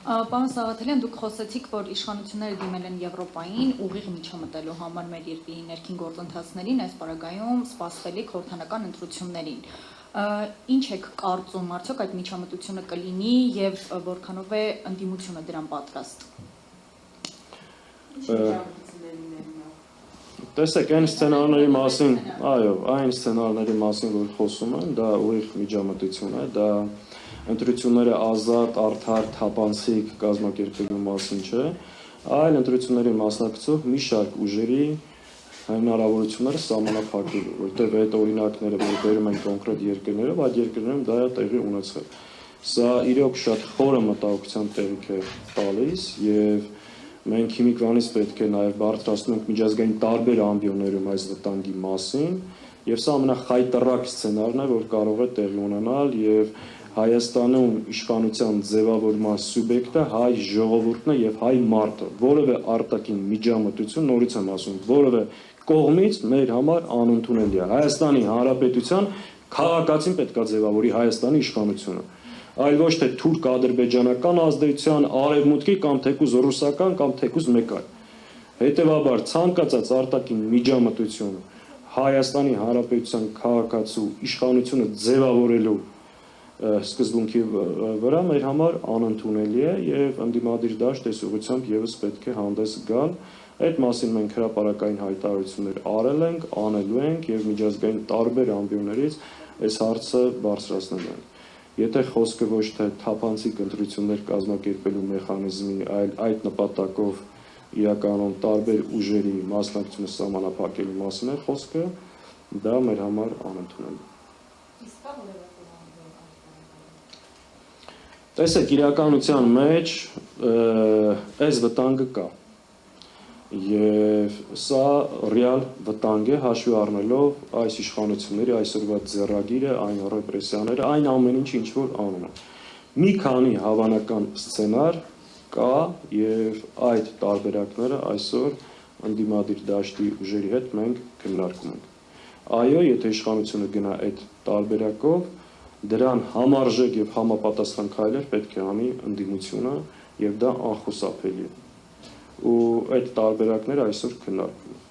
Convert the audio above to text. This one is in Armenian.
Պարոն Սաղաթելյան, դուք խոսեցիք, որ իշխանությունները դիմել են Եվրոպային ուղիղ միջամտելու համար մեր երկրի ներքին գործընթացներին, այս պարագայում սպասվելիք խորհրդանական ընտրություններին։ Ինչ եք կարծում, արդյոք այդ միջամտությունը կլինի եւ որքանով է ընդդիմությունը դրան պատրաստ։ Տեսեք, այն սցենարների մասին, այո, այն սցենարների մասին, որ խոսում են, դա ուղիղ միջամտություն է, դա ընտրությունները ազատ, արդար, թափանցիկ կազմակերպելու մասին չէ, այլ ընտրությունների մասնակցող մի շարք ուժերի հնարավորությունները սահմանափակելու, որտեղ այդ օրինակները, որ բերում են կոնկրետ երկրներով, այդ երկրներում դա է տեղի ունեցել։ Սա իրոք շատ խորը մտահոգության տեղիք է տալիս եւ մենք հիմիկվանից պետք է նաև բարձրացնում ենք միջազգային տարբեր ամբիոններում այս վտանգի մասին եւ սա ամենախայտառակ սցենարն է, որ կարող է տեղի ունենալ եւ Հայաստանում իշխանության ձևավորման սուբյեկտը հայ ժողովուրդն է եւ հայ մարդը, որևէ արտաքին միջամտություն, նորից եմ ասում, որևէ կողմից մեր համար անընդունելի է։ Հայաստանի Հանրապետության քաղաքացին պետք է ձևավորի Հայաստանի իշխանությունը, այլ ոչ թե թուրք-ադրբեջանական ազդեցության, արևմուտքի կամ թեկուզ ռուսական կամ թեկուզ մեկ այլ։ Հետևաբար ցանկացած արտաքին միջամտություն Հայաստանի Հանրապետության քաղաքացու իշխանությունը ձևավորելու սկզբունքի վրա մեր համար անընդունելի է եւ ընդդիմադիր դաշտ այս ուղղությամբ եւս պետք է հանդես գալ։ Այդ մասին մենք հրապարակային հայտարարություններ արել ենք, անելու ենք եւ միջազգային տարբեր ամբիոններից այս հարցը բարձրացնել ենք։ Եթե խոսքը ոչ թե թափանցիկ ընտրություններ կազմակերպելու մեխանիզմի, այլ այդ նպատակով իրականում տարբեր ուժերի մասնակցությունը սահմանափակելու մասին է խոսքը, դա մեր համար անընդունելի է։ Տեսեք, իրականության մեջ այս վտանգը կա եւ սա ռեալ վտանգ է հաշվի առնելով այս իշխանությունների այսօրվա ձեռագիրը, այն ռեպրեսիաները, այն ամեն ինչ, ինչ որ անում են։ Մի քանի հավանական սցենար կա եւ այդ տարբերակները այսօր ընդդիմադիր դաշտի ուժերի հետ մենք քննարկում ենք։ Այո, եթե իշխանությունը գնա այդ տարբերակով, դրան համարժեք եւ համապատասխան քայլեր պետք է անի ընդդիմությունը եւ դա անխուսափելի է։ Ու այդ տարբերակները այսօր քննարկվում են։